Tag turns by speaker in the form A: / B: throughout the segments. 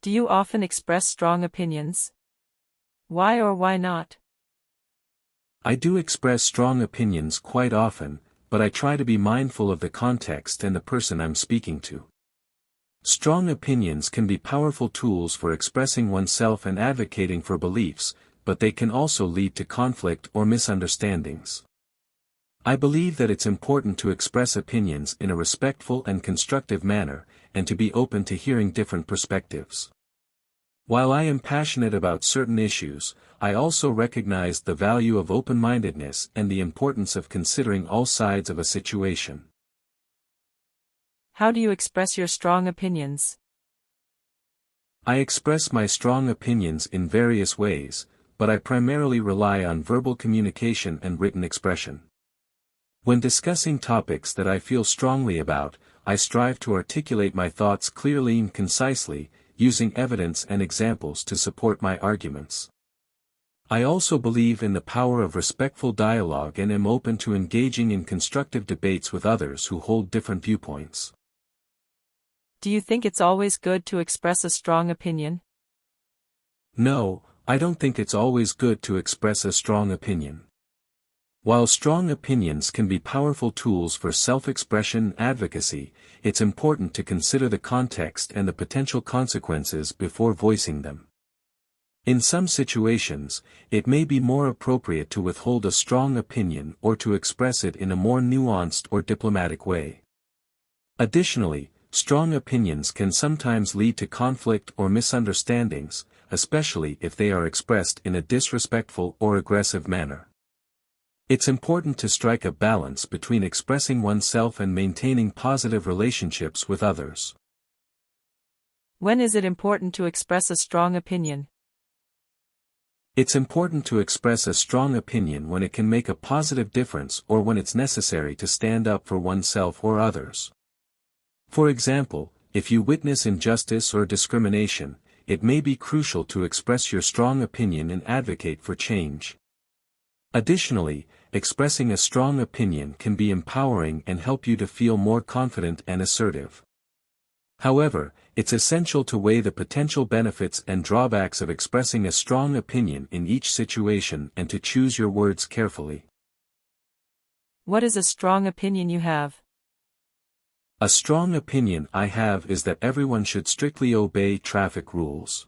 A: Do you often express strong opinions? Why or why not?
B: I do express strong opinions quite often, but I try to be mindful of the context and the person I'm speaking to. Strong opinions can be powerful tools for expressing oneself and advocating for beliefs, but they can also lead to conflict or misunderstandings. I believe that it's important to express opinions in a respectful and constructive manner, and to be open to hearing different perspectives. While I am passionate about certain issues, I also recognize the value of open-mindedness and the importance of considering all sides of a situation.
A: How do you express your strong opinions?
B: I express my strong opinions in various ways, but I primarily rely on verbal communication and written expression. When discussing topics that I feel strongly about, I strive to articulate my thoughts clearly and concisely, using evidence and examples to support my arguments. I also believe in the power of respectful dialogue and am open to engaging in constructive debates with others who hold different viewpoints.
A: Do you think it's always good to express a strong opinion?
B: No, I don't think it's always good to express a strong opinion. While strong opinions can be powerful tools for self-expression and advocacy, it's important to consider the context and the potential consequences before voicing them. In some situations, it may be more appropriate to withhold a strong opinion or to express it in a more nuanced or diplomatic way. Additionally, strong opinions can sometimes lead to conflict or misunderstandings, especially if they are expressed in a disrespectful or aggressive manner. It's important to strike a balance between expressing oneself and maintaining positive relationships with others.
A: When is it important to express a strong opinion?
B: It's important to express a strong opinion when it can make a positive difference or when it's necessary to stand up for oneself or others. For example, if you witness injustice or discrimination, it may be crucial to express your strong opinion and advocate for change. Additionally, expressing a strong opinion can be empowering and help you to feel more confident and assertive. However, it's essential to weigh the potential benefits and drawbacks of expressing a strong opinion in each situation and to choose your words carefully.
A: What is a strong opinion you have?
B: A strong opinion I have is that everyone should strictly obey traffic rules.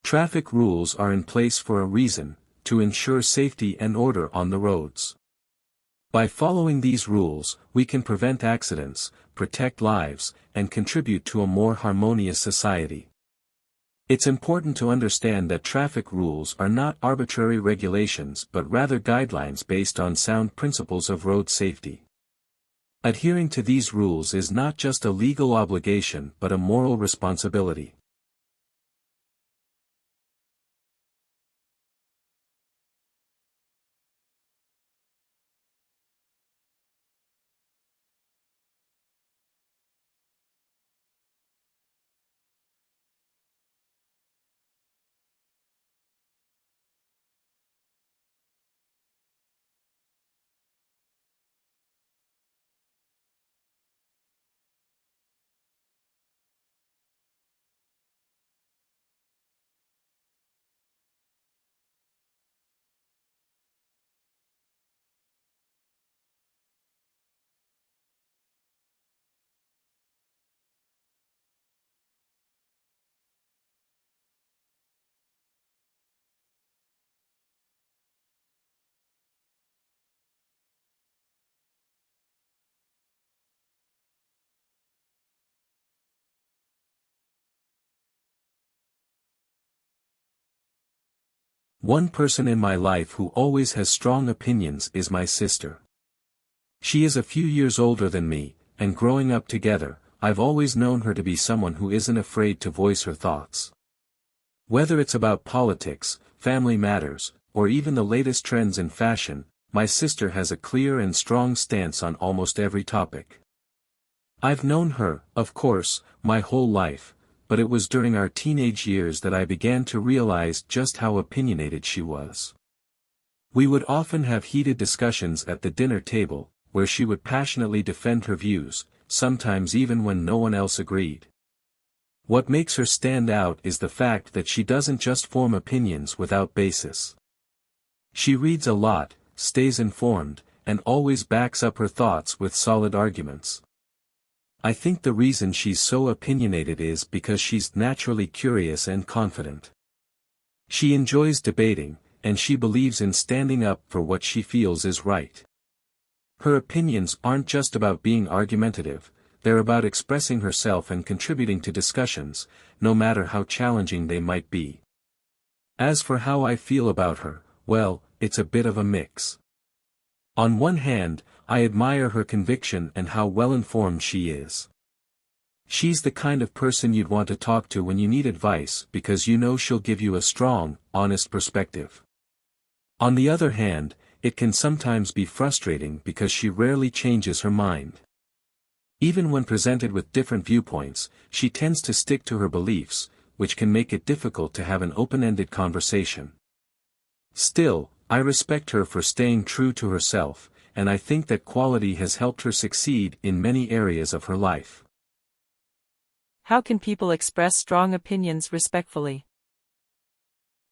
B: Traffic rules are in place for a reason, to ensure safety and order on the roads. By following these rules, we can prevent accidents, protect lives, and contribute to a more harmonious society. It's important to understand that traffic rules are not arbitrary regulations but rather guidelines based on sound principles of road safety. Adhering to these rules is not just a legal obligation but a moral responsibility. One person in my life who always has strong opinions is my sister. She is a few years older than me, and growing up together, I've always known her to be someone who isn't afraid to voice her thoughts. Whether it's about politics, family matters, or even the latest trends in fashion, my sister has a clear and strong stance on almost every topic. I've known her, of course, my whole life, but it was during our teenage years that I began to realize just how opinionated she was. We would often have heated discussions at the dinner table, where she would passionately defend her views, sometimes even when no one else agreed. What makes her stand out is the fact that she doesn't just form opinions without basis. She reads a lot, stays informed, and always backs up her thoughts with solid arguments. I think the reason she's so opinionated is because she's naturally curious and confident. She enjoys debating, and she believes in standing up for what she feels is right. Her opinions aren't just about being argumentative, they're about expressing herself and contributing to discussions, no matter how challenging they might be. As for how I feel about her, well, it's a bit of a mix. On one hand, I admire her conviction and how well-informed she is. She's the kind of person you'd want to talk to when you need advice because you know she'll give you a strong, honest perspective. On the other hand, it can sometimes be frustrating because she rarely changes her mind. Even when presented with different viewpoints, she tends to stick to her beliefs, which can make it difficult to have an open-ended conversation. Still, I respect her for staying true to herself, and I think that quality has helped her succeed in many areas of her life.
A: How can people express strong opinions respectfully?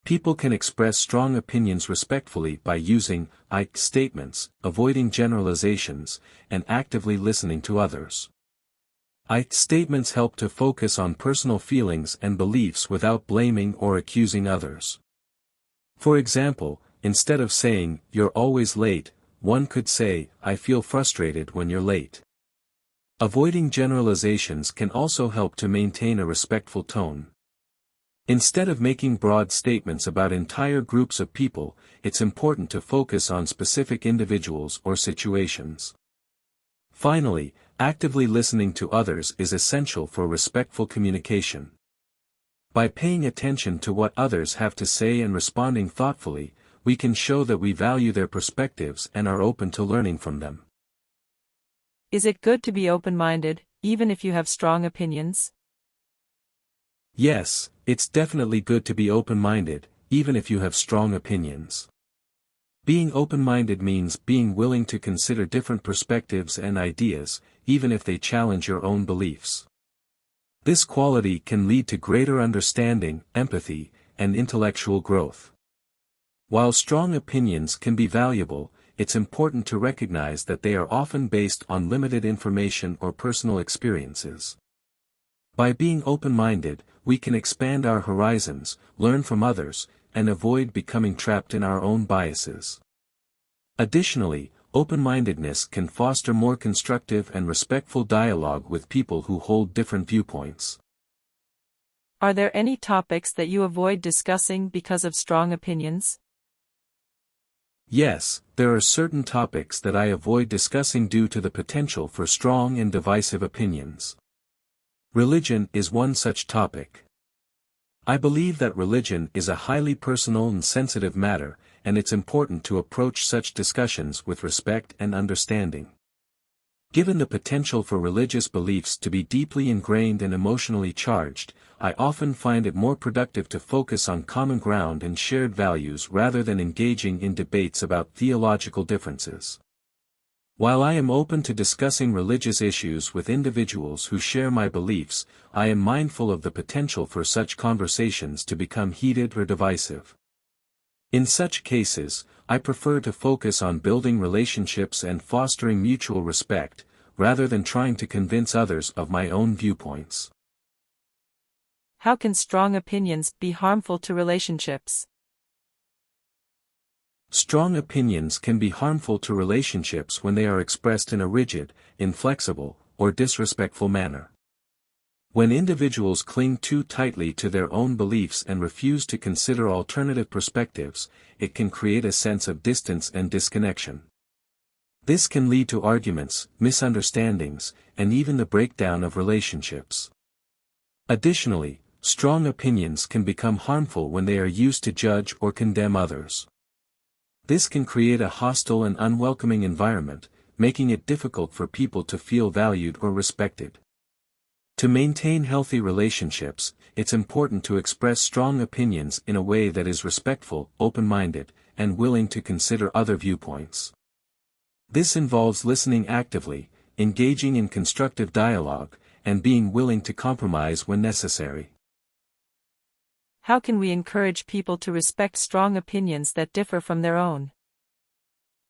B: People can express strong opinions respectfully by using I statements, avoiding generalizations, and actively listening to others. I statements help to focus on personal feelings and beliefs without blaming or accusing others. For example, instead of saying, "You're always late," one could say, "I feel frustrated when you're late." Avoiding generalizations can also help to maintain a respectful tone. Instead of making broad statements about entire groups of people, it's important to focus on specific individuals or situations. Finally, actively listening to others is essential for respectful communication. By paying attention to what others have to say and responding thoughtfully, we can show that we value their perspectives and are open to learning from them.
A: Is it good to be open-minded, even if you have strong opinions?
B: Yes, it's definitely good to be open-minded, even if you have strong opinions. Being open-minded means being willing to consider different perspectives and ideas, even if they challenge your own beliefs. This quality can lead to greater understanding, empathy, and intellectual growth. While strong opinions can be valuable, it's important to recognize that they are often based on limited information or personal experiences. By being open-minded, we can expand our horizons, learn from others, and avoid becoming trapped in our own biases. Additionally, open-mindedness can foster more constructive and respectful dialogue with people who hold different viewpoints.
A: Are there any topics that you avoid discussing because of strong opinions?
B: Yes, there are certain topics that I avoid discussing due to the potential for strong and divisive opinions. Religion is one such topic. I believe that religion is a highly personal and sensitive matter, and it's important to approach such discussions with respect and understanding. Given the potential for religious beliefs to be deeply ingrained and emotionally charged, I often find it more productive to focus on common ground and shared values rather than engaging in debates about theological differences. While I am open to discussing religious issues with individuals who share my beliefs, I am mindful of the potential for such conversations to become heated or divisive. In such cases, I prefer to focus on building relationships and fostering mutual respect, rather than trying to convince others of my own viewpoints.
A: How can strong opinions be harmful to relationships?
B: Strong opinions can be harmful to relationships when they are expressed in a rigid, inflexible, or disrespectful manner. When individuals cling too tightly to their own beliefs and refuse to consider alternative perspectives, it can create a sense of distance and disconnection. This can lead to arguments, misunderstandings, and even the breakdown of relationships. Additionally, strong opinions can become harmful when they are used to judge or condemn others. This can create a hostile and unwelcoming environment, making it difficult for people to feel valued or respected. To maintain healthy relationships, it's important to express strong opinions in a way that is respectful, open-minded, and willing to consider other viewpoints. This involves listening actively, engaging in constructive dialogue, and being willing to compromise when necessary.
A: How can we encourage people to respect strong opinions that differ from their own?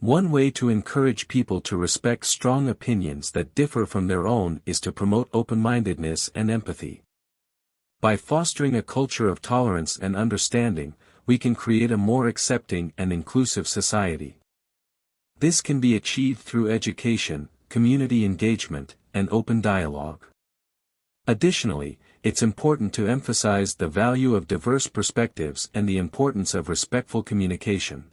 B: One way to encourage people to respect strong opinions that differ from their own is to promote open-mindedness and empathy. By fostering a culture of tolerance and understanding, we can create a more accepting and inclusive society. This can be achieved through education, community engagement, and open dialogue. Additionally, it's important to emphasize the value of diverse perspectives and the importance of respectful communication.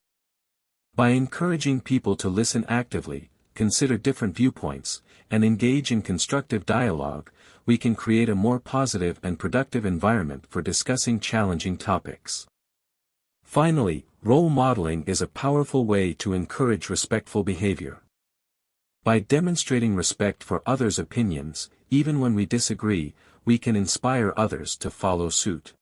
B: By encouraging people to listen actively, consider different viewpoints, and engage in constructive dialogue, we can create a more positive and productive environment for discussing challenging topics. Finally, role modeling is a powerful way to encourage respectful behavior. By demonstrating respect for others' opinions, even when we disagree, we can inspire others to follow suit.